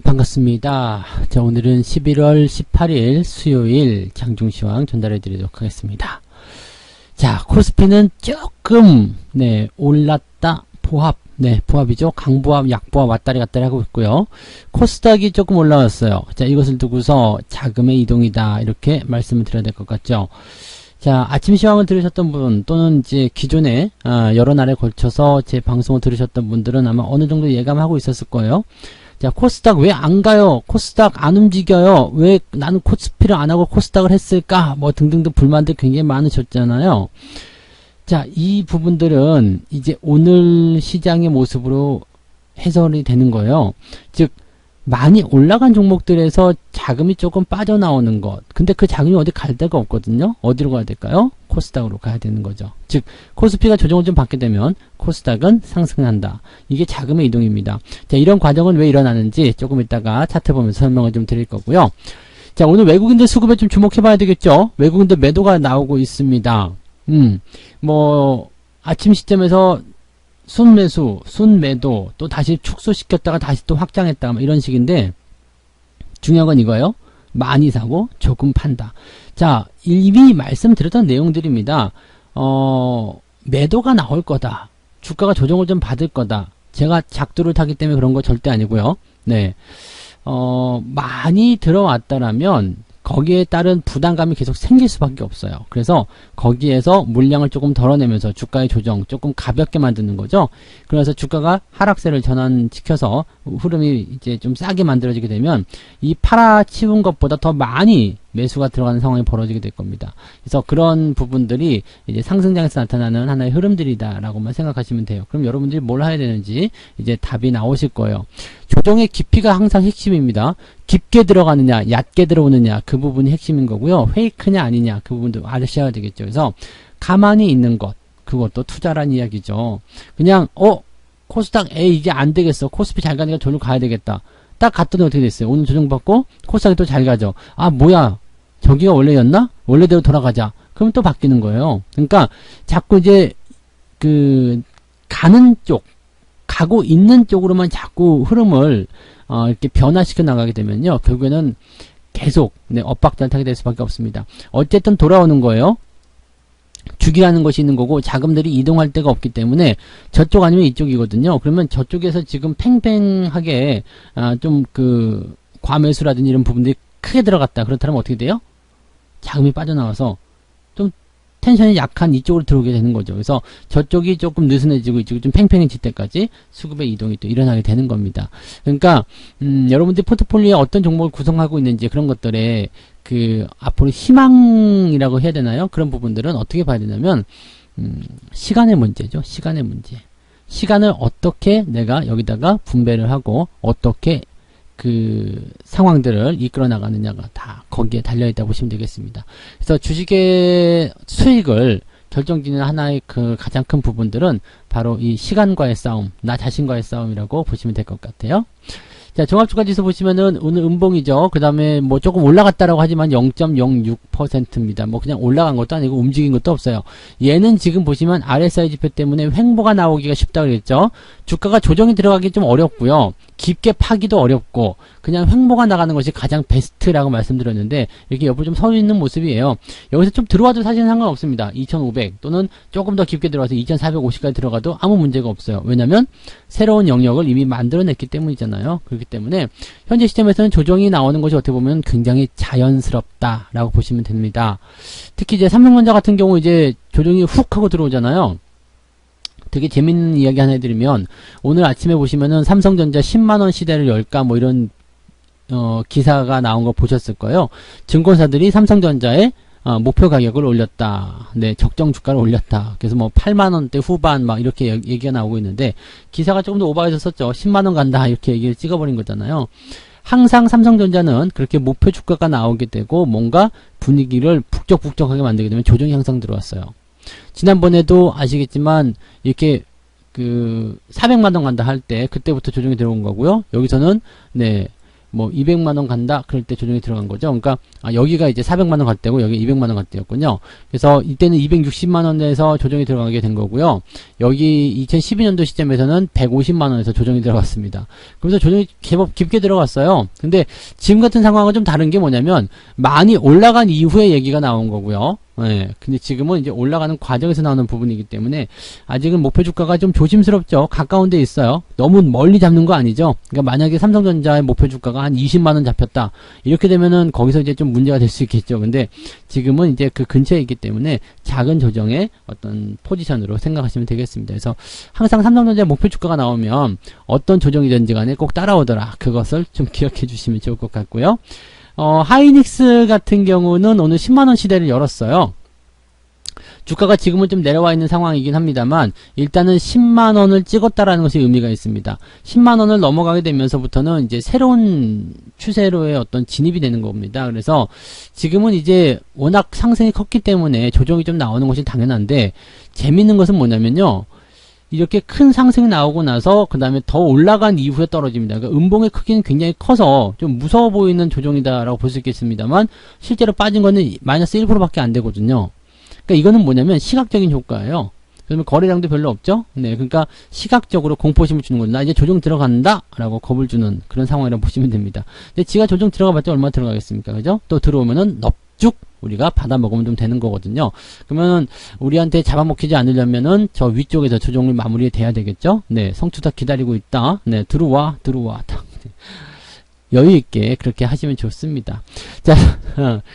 반갑습니다. 자, 오늘은 11월 18일 수요일 장중시황 전달해 드리도록 하겠습니다. 자, 코스피는 조금 올랐다 보합, 보합이죠. 강보합, 약보합 왔다리 갔다리 하고 있고요. 코스닥이 조금 올라왔어요. 자, 이것을 두고서 자금의 이동이다 이렇게 말씀을 드려야 될 것 같죠. 자, 아침 시황을 들으셨던 분 또는 이제 기존에 여러 날에 걸쳐서 제 방송을 들으셨던 분들은 아마 어느 정도 예감하고 있었을 거예요. 자, 코스닥 왜 안 가요? 코스닥 안 움직여요? 왜 나는 코스피를 안 하고 코스닥을 했을까? 뭐 등등등 불만들 굉장히 많으셨잖아요. 자, 이 부분들은 이제 오늘 시장의 모습으로 해설이 되는 거예요. 즉, 많이 올라간 종목들에서 자금이 조금 빠져나오는 것. 근데 그 자금이 어디 갈 데가 없거든요. 어디로 가야 될까요? 코스닥으로 가야 되는 거죠. 즉 코스피가 조정을 좀 받게 되면 코스닥은 상승한다. 이게 자금의 이동입니다. 자, 이런 과정은 왜 일어나는지 조금 이따가 차트 보면서 설명을 좀 드릴 거고요. 자, 오늘 외국인들 수급에 좀 주목해 봐야 되겠죠. 외국인들 매도가 나오고 있습니다. 뭐 아침 시점에서 순매수, 순매도, 또 다시 축소시켰다가 다시 또 확장했다, 뭐 이런 식인데, 중요한 건 이거예요. 많이 사고, 조금 판다. 자, 이미 말씀드렸던 내용들입니다. 매도가 나올 거다. 주가가 조정을 좀 받을 거다. 제가 작두를 타기 때문에 그런 거 절대 아니고요. 많이 들어왔다라면, 거기에 따른 부담감이 계속 생길 수밖에 없어요. 그래서 거기에서 물량을 조금 덜어내면서 주가의 조정 조금 가볍게 만드는 거죠. 그래서 주가가 하락세를 전환시켜서 흐름이 이제 좀 싸게 만들어지게 되면 이 팔아치운 것보다 더 많이 매수가 들어가는 상황이 벌어지게 될 겁니다. 그래서 그런 부분들이 이제 상승장에서 나타나는 하나의 흐름들이다라고만 생각하시면 돼요. 그럼 여러분들이 뭘 해야 되는지 이제 답이 나오실 거예요. 조정의 깊이가 항상 핵심입니다. 깊게 들어가느냐, 얕게 들어오느냐, 그 부분이 핵심인 거고요. 페이크냐 아니냐, 그 부분도 아셔야 되겠죠. 그래서 가만히 있는 것, 그것도 투자란 이야기죠. 그냥 코스닥 이게 안 되겠어. 코스피 잘 가니까 저리로 가야 되겠다. 딱 갔더니 어떻게 됐어요? 오늘 조정받고 코스닥이 또 잘 가죠. 아, 뭐야, 저기가 원래였나? 원래대로 돌아가자. 그럼 또 바뀌는 거예요. 그러니까 자꾸 이제 가는 쪽, 가고 있는 쪽으로만 자꾸 흐름을 이렇게 변화시켜 나가게 되면요, 결국에는 계속 엇박자를 타게 될 수밖에 없습니다. 어쨌든 돌아오는 거예요. 주기라는 것이 있는 거고 자금들이 이동할 데가 없기 때문에 저쪽 아니면 이쪽이거든요. 그러면 저쪽에서 지금 팽팽하게 좀 과매수라든지 이런 부분들이 크게 들어갔다. 그렇다면 어떻게 돼요? 자금이 빠져나와서 좀 텐션이 약한 이쪽으로 들어오게 되는 거죠. 그래서 저쪽이 조금 느슨해지고 이쪽이 좀 팽팽해질 때까지 수급의 이동이 또 일어나게 되는 겁니다. 그러니까 여러분들이 포트폴리오에 어떤 종목을 구성하고 있는지 그런 것들에 앞으로 희망이라고 해야 되나요? 그런 부분들은 어떻게 봐야 되냐면 시간의 문제죠. 시간의 문제. 시간을 어떻게 내가 여기다가 분배를 하고 어떻게 상황들을 이끌어 나가느냐가 다 거기에 달려있다고 보시면 되겠습니다. 그래서 주식의 수익을 결정짓는 하나의 가장 큰 부분들은 바로 이 시간과의 싸움, 나 자신과의 싸움이라고 보시면 될 것 같아요. 자, 종합주가지수 보시면은 오늘 음봉이죠. 그 다음에 뭐 조금 올라갔다라고 하지만 0.06%입니다. 뭐 그냥 올라간 것도 아니고 움직인 것도 없어요. 얘는 지금 보시면 RSI 지표 때문에 횡보가 나오기가 쉽다고 그랬죠. 주가가 조정이 들어가기 좀 어렵고요. 깊게 파기도 어렵고 그냥 횡보가 나가는 것이 가장 베스트라고 말씀드렸는데 이렇게 옆으로 좀 서 있는 모습이에요. 여기서 좀 들어와도 사실은 상관없습니다. 2500 또는 조금 더 깊게 들어와서 2450까지 들어가도 아무 문제가 없어요. 왜냐면 새로운 영역을 이미 만들어냈기 때문이잖아요. 그렇기 때문에 현재 시점에서는 조정이 나오는 것이 어떻게 보면 굉장히 자연스럽다라고 보시면 됩니다. 특히 이제 삼성전자 같은 경우 이제 조정이 훅 하고 들어오잖아요. 되게 재밌는 이야기 하나 해드리면 오늘 아침에 보시면은 삼성전자 10만원 시대를 열까 뭐 이런 기사가 나온 거 보셨을 거예요. 증권사들이 삼성전자의 목표 가격을 올렸다. 적정 주가를 올렸다. 그래서 뭐 8만원대 후반 막 이렇게 얘기가 나오고 있는데 기사가 조금 더 오버해서 썼죠. 10만원 간다 이렇게 얘기를 찍어버린 거잖아요. 항상 삼성전자는 그렇게 목표 주가가 나오게 되고 뭔가 분위기를 북적북적하게 만들게 되면 조정이 항상 들어왔어요. 지난번에도 아시겠지만 이렇게 400만원 간다 할 때 그때부터 조정이 들어온 거고요. 여기서는 뭐 200만원 간다 그럴 때 조정이 들어간 거죠. 그러니까 여기가 이제 400만원 갈 때고 여기 200만원 갈 때였군요. 그래서 이때는 260만원에서 조정이 들어가게 된 거고요. 여기 2012년도 시점에서는 150만원에서 조정이 들어갔습니다. 그래서 조정이 제법 깊게 들어갔어요. 근데 지금 같은 상황은 좀 다른 게 뭐냐면 많이 올라간 이후에 얘기가 나온 거고요. 네, 근데 지금은 이제 올라가는 과정에서 나오는 부분이기 때문에 아직은 목표 주가가 좀 조심스럽죠. 가까운 데 있어요. 너무 멀리 잡는 거 아니죠. 그러니까 만약에 삼성전자의 목표 주가가 한 20만원 잡혔다. 이렇게 되면은 거기서 이제 좀 문제가 될 수 있겠죠. 근데 지금은 이제 그 근처에 있기 때문에 작은 조정의 어떤 포지션으로 생각하시면 되겠습니다. 그래서 항상 삼성전자의 목표 주가가 나오면 어떤 조정이든지 간에 꼭 따라오더라. 그것을 좀 기억해 주시면 좋을 것 같고요. 하이닉스 같은 경우는 오늘 10만원 시대를 열었어요. 주가가 지금은 좀 내려와 있는 상황이긴 합니다만 일단은 10만원을 찍었다라는 것이 의미가 있습니다. 10만원을 넘어가게 되면서부터는 이제 새로운 추세로의 어떤 진입이 되는 겁니다. 그래서 지금은 이제 워낙 상승이 컸기 때문에 조정이 좀 나오는 것이 당연한데 재밌는 것은 뭐냐면요. 이렇게 큰 상승이 나오고 나서 그 다음에 더 올라간 이후에 떨어집니다. 그러니까 음봉의 크기는 굉장히 커서 좀 무서워 보이는 조정이다라고 볼 수 있겠습니다만 실제로 빠진 거는 마이너스 1%밖에 안 되거든요. 그러니까 이거는 뭐냐면 시각적인 효과예요. 그러면 거래량도 별로 없죠. 네, 그러니까 시각적으로 공포심을 주는 거죠. 나 이제 조정 들어간다 라고 겁을 주는 그런 상황이라고 보시면 됩니다. 근데 지가 조정 들어가봤자 얼마 들어가겠습니까? 그죠? 또 들어오면은 넙죽 우리가 받아 먹으면 좀 되는 거거든요. 그러면 우리한테 잡아먹히지 않으려면은 저 위쪽에서 조정을 마무리돼야 되겠죠. 네, 성투다 기다리고 있다. 네, 들어와. 여유 있게 그렇게 하시면 좋습니다. 자,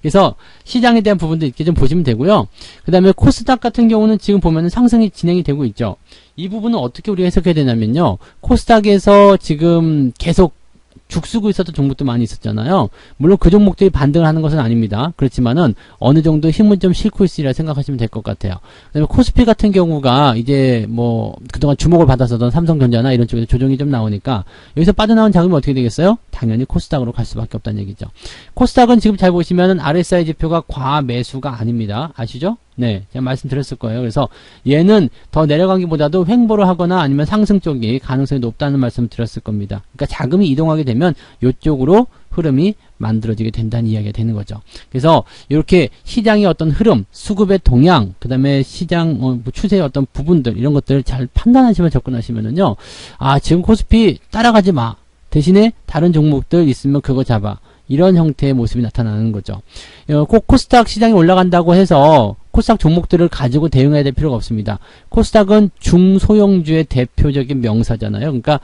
그래서 시장에 대한 부분도 이렇게 좀 보시면 되고요. 그 다음에 코스닥 같은 경우는 지금 보면은 상승이 진행이 되고 있죠. 이 부분은 어떻게 우리가 해석해야 되냐면요. 코스닥에서 지금 계속 죽쓰고 있었던 종목도 많이 있었잖아요. 물론 그 종목들이 반등을 하는 것은 아닙니다. 그렇지만은 어느 정도 힘은 좀 싣고 있으리라 생각하시면 될 것 같아요. 그다음에 코스피 같은 경우가 이제 뭐 그동안 주목을 받았었던 삼성전자나 이런 쪽에서 조정이 좀 나오니까 여기서 빠져나온 자금이 어떻게 되겠어요? 당연히 코스닥으로 갈 수밖에 없다는 얘기죠. 코스닥은 지금 잘 보시면은 RSI 지표가 과매수가 아닙니다. 아시죠? 네, 제가 말씀드렸을 거예요. 그래서 얘는 더 내려가기보다도 횡보를 하거나 아니면 상승 쪽이 가능성이 높다는 말씀을 드렸을 겁니다. 그러니까 자금이 이동하게 되면 이쪽으로 흐름이 만들어지게 된다는 이야기가 되는 거죠. 그래서 이렇게 시장의 어떤 흐름, 수급의 동향, 그 다음에 시장 추세의 어떤 부분들 이런 것들을 잘 판단하시면 접근하시면은요. 아, 지금 코스피 따라가지 마. 대신에 다른 종목들 있으면 그거 잡아. 이런 형태의 모습이 나타나는 거죠. 꼭 코스닥 시장이 올라간다고 해서 코스닥 종목들을 가지고 대응해야 될 필요가 없습니다. 코스닥은 중소형주의 대표적인 명사잖아요. 그러니까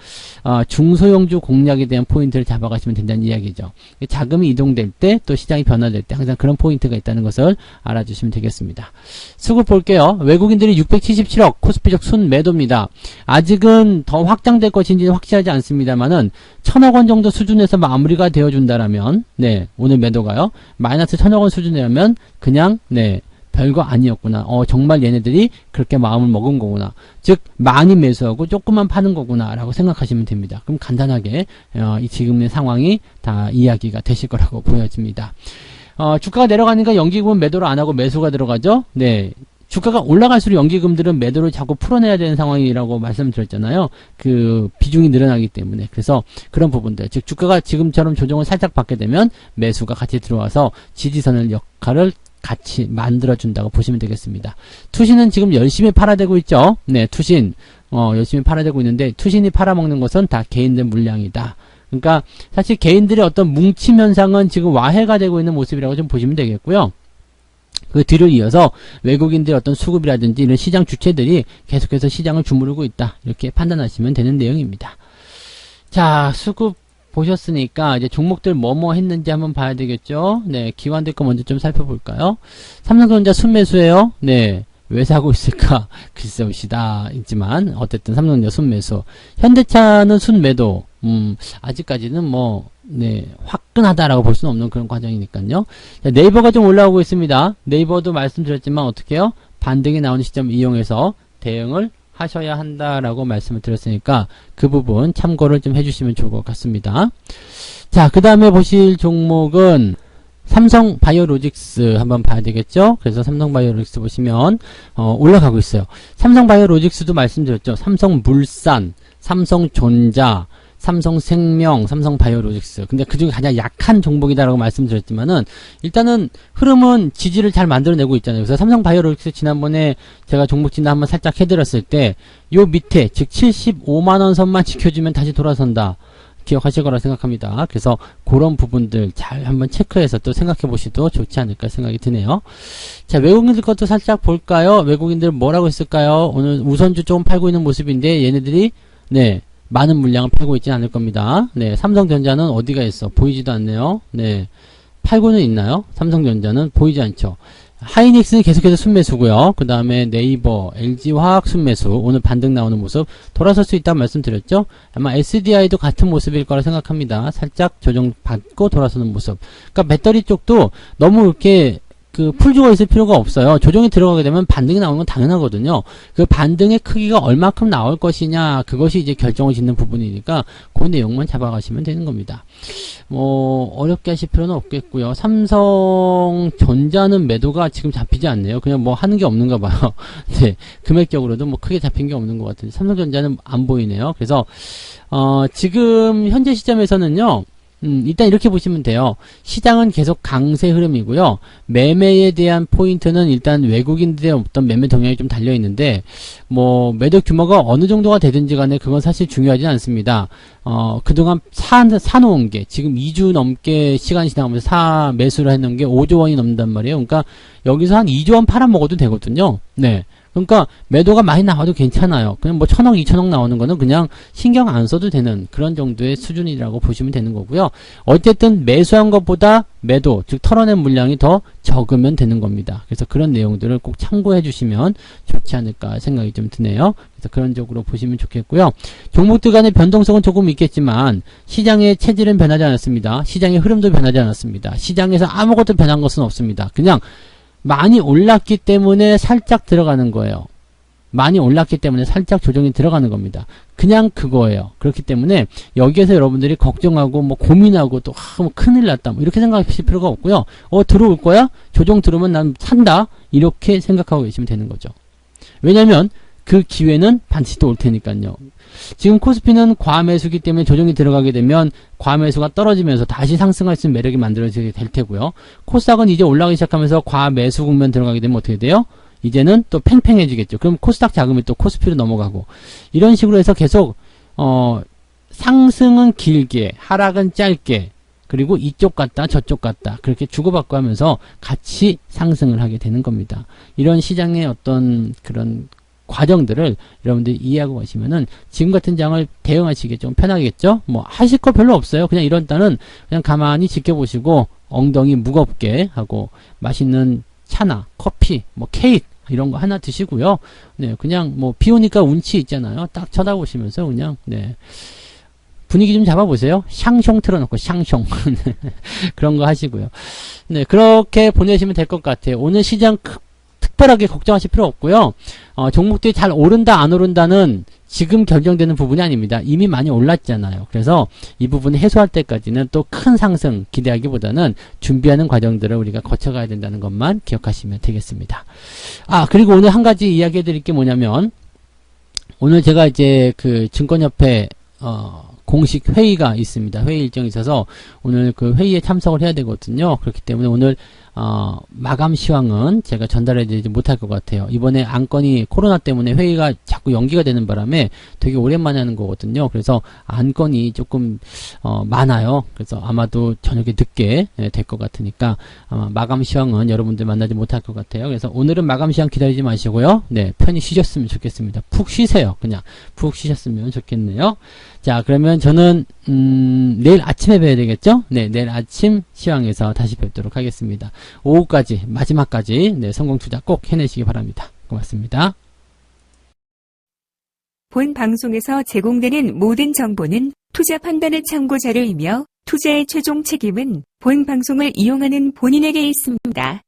중소형주 공략에 대한 포인트를 잡아가시면 된다는 이야기죠. 자금이 이동될 때 또 시장이 변화될 때 항상 그런 포인트가 있다는 것을 알아주시면 되겠습니다. 수급 볼게요. 외국인들이 677억 코스피적 순매도입니다. 아직은 더 확장될 것인지 확실하지 않습니다만은 1000억 원 정도 수준에서 마무리가 되어준다라면 네, 오늘 매도가요. 마이너스 1000억 원 수준이라면 그냥 네, 별거 아니었구나. 정말 얘네들이 그렇게 마음을 먹은 거구나. 즉 많이 매수하고 조금만 파는 거구나 라고 생각하시면 됩니다. 그럼 간단하게 이 지금의 상황이 다 이야기가 되실 거라고 보여집니다. 주가가 내려가니까 연기금은 매도를 안 하고 매수가 들어가죠. 네, 주가가 올라갈수록 연기금들은 매도를 자꾸 풀어내야 되는 상황이라고 말씀드렸잖아요. 그 비중이 늘어나기 때문에. 그래서 그런 부분들, 즉 주가가 지금처럼 조정을 살짝 받게 되면 매수가 같이 들어와서 지지선을 역할을 같이 만들어준다고 보시면 되겠습니다. 투신은 지금 열심히 팔아대고 있죠. 네, 투신 열심히 팔아대고 있는데 투신이 팔아먹는 것은 다 개인들 물량이다. 그러니까 사실 개인들의 어떤 뭉침 현상은 지금 와해가 되고 있는 모습이라고 좀 보시면 되겠고요. 그 뒤를 이어서 외국인들의 어떤 수급이라든지 이런 시장 주체들이 계속해서 시장을 주무르고 있다. 이렇게 판단하시면 되는 내용입니다. 자, 수급 보셨으니까 이제 종목들 뭐뭐 했는지 한번 봐야 되겠죠. 네, 기관들 거 먼저 좀 살펴볼까요? 삼성전자 순매수예요. 네, 왜 사고 있을까? 글쎄 봅시다. 있지만 어쨌든 삼성전자 순매수. 현대차는 순매도. 아직까지는 뭐 네, 화끈하다라고 볼 수는 없는 그런 과정이니까요. 자, 네이버가 좀 올라오고 있습니다. 네이버도 말씀드렸지만 어떻게 해요? 반등이 나오는 시점 이용해서 대응을 하셔야 한다라고 말씀을 드렸으니까 그 부분 참고를 좀 해주시면 좋을 것 같습니다. 자, 그 다음에 보실 종목은 삼성바이오로직스 한번 봐야 되겠죠. 그래서 삼성바이오로직스 보시면 올라가고 있어요. 삼성바이오로직스도 말씀드렸죠. 삼성물산, 삼성전자, 삼성생명, 삼성바이오로직스. 근데 그중에 가장 약한 종목이다라고 말씀드렸지만은 일단은 흐름은 지지를 잘 만들어내고 있잖아요. 그래서 삼성바이오로직스 지난번에 제가 종목 진단 한번 살짝 해드렸을 때 요 밑에 즉 75만원 선만 지켜주면 다시 돌아선다. 기억하실 거라 생각합니다. 그래서 그런 부분들 잘 한번 체크해서 또 생각해 보시도 좋지 않을까 생각이 드네요. 자, 외국인들 것도 살짝 볼까요? 외국인들 뭐라고 했을까요? 오늘 우선주 좀 팔고 있는 모습인데 얘네들이 네 많은 물량을 팔고 있지는 않을 겁니다. 네, 삼성전자는 어디가 있어? 보이지도 않네요. 네, 팔고는 있나요? 삼성전자는 보이지 않죠. 하이닉스는 계속해서 순매수고요. 그 다음에 네이버, LG화학 순매수. 오늘 반등 나오는 모습 돌아설 수 있다고 말씀드렸죠. 아마 SDI도 같은 모습일 거라 생각합니다. 살짝 조정받고 돌아서는 모습. 그러니까 배터리 쪽도 너무 이렇게 풀 죽어 있을 필요가 없어요. 조정이 들어가게 되면 반등이 나오는 건 당연하거든요. 그 반등의 크기가 얼마큼 나올 것이냐, 그것이 이제 결정을 짓는 부분이니까 그 내용만 잡아가시면 되는 겁니다. 어렵게 하실 필요는 없겠고요. 삼성전자는 매도가 지금 잡히지 않네요. 그냥 뭐 하는 게 없는가 봐요. 네, 금액적으로도 뭐 크게 잡힌 게 없는 것 같은데 삼성전자는 안 보이네요. 그래서 지금 현재 시점에서는요. 일단 이렇게 보시면 돼요. 시장은 계속 강세 흐름이고요. 매매에 대한 포인트는 일단 외국인들의 어떤 매매 동향이 좀 달려 있는데 뭐 매도 규모가 어느 정도가 되든지 간에 그건 사실 중요하지 않습니다. 그동안 사놓은 게 지금 2주 넘게 시간이 지나가면서 매수를 해놓은 게 5조 원이 넘는단 말이에요. 그러니까 여기서 한 2조 원 팔아먹어도 되거든요. 네. 그러니까 매도가 많이 나와도 괜찮아요. 그냥 뭐 1,000억, 2,000억 나오는 거는 그냥 신경 안 써도 되는 그런 정도의 수준이라고 보시면 되는 거고요. 어쨌든 매수한 것보다 매도, 즉 털어낸 물량이 더 적으면 되는 겁니다. 그래서 그런 내용들을 꼭 참고해 주시면 좋지 않을까 생각이 좀 드네요. 그래서 그런 쪽으로 보시면 좋겠고요. 종목들 간의 변동성은 조금 있겠지만 시장의 체질은 변하지 않았습니다. 시장의 흐름도 변하지 않았습니다. 시장에서 아무것도 변한 것은 없습니다. 그냥 많이 올랐기 때문에 살짝 들어가는 거예요. 많이 올랐기 때문에 살짝 조정이 들어가는 겁니다. 그냥 그거예요. 그렇기 때문에 여기에서 여러분들이 걱정하고 뭐 고민하고 또 뭐 큰일 났다 뭐 이렇게 생각하실 필요가 없고요. 들어올 거야? 조정 들어오면 난 산다. 이렇게 생각하고 계시면 되는 거죠. 왜냐면 그 기회는 반드시 또 올 테니까요. 지금 코스피는 과매수기 때문에 조정이 들어가게 되면 과매수가 떨어지면서 다시 상승할 수 있는 매력이 만들어지게 될 테고요. 코스닥은 이제 올라가기 시작하면서 과매수 국면 들어가게 되면 어떻게 돼요? 이제는 또 팽팽해지겠죠. 그럼 코스닥 자금이 또 코스피로 넘어가고 이런 식으로 해서 계속 상승은 길게 하락은 짧게 그리고 이쪽 갔다 저쪽 갔다 그렇게 주고받고 하면서 같이 상승을 하게 되는 겁니다. 이런 시장의 어떤 그런 과정들을 여러분들이 이해하고 가시면은 지금 같은 장을 대응하시기 좀 편하겠죠? 뭐 하실 거 별로 없어요. 그냥 이런 때는 그냥 가만히 지켜보시고 엉덩이 무겁게 하고 맛있는 차나 커피, 뭐 케이크 이런 거 하나 드시고요. 네, 그냥 뭐 비 오니까 운치 있잖아요. 딱 쳐다보시면서 그냥 네. 분위기 좀 잡아보세요. 샹숑 틀어놓고 샹숑 그런 거 하시고요. 네, 그렇게 보내시면 될 것 같아요. 오늘 시장 특별하게 걱정하실 필요 없고요. 종목들이 잘 오른다 안 오른다는 지금 결정되는 부분이 아닙니다. 이미 많이 올랐잖아요. 그래서 이 부분을 해소할 때까지는 또 큰 상승 기대하기보다는 준비하는 과정들을 우리가 거쳐가야 된다는 것만 기억하시면 되겠습니다. 그리고 오늘 한 가지 이야기 해드릴 게 뭐냐면 오늘 제가 이제 그 증권협회 공식 회의가 있습니다. 회의 일정이 있어서 오늘 그 회의에 참석을 해야 되거든요. 그렇기 때문에 오늘 마감 시황은 제가 전달해드리지 못할 것 같아요. 이번에 안건이 코로나 때문에 회의가 자꾸 연기가 되는 바람에 되게 오랜만에 하는 거거든요. 그래서 안건이 조금 많아요. 그래서 아마도 저녁에 늦게 될 것 같으니까 아마 마감 시황은 여러분들 만나지 못할 것 같아요. 그래서 오늘은 마감 시황 기다리지 마시고요. 네, 편히 쉬셨으면 좋겠습니다. 푹 쉬세요. 그냥 푹 쉬셨으면 좋겠네요. 자, 그러면 저는 내일 아침에 뵈야 되겠죠? 네, 내일 아침 시황에서 다시 뵙도록 하겠습니다. 오후까지 마지막까지 네, 성공 투자 꼭 해내시기 바랍니다. 고맙습니다. 본 방송에서 제공되는 모든 정보는 투자 판단의 참고 자료이며 투자의 최종 책임은 본 방송을 이용하는 본인에게 있습니다.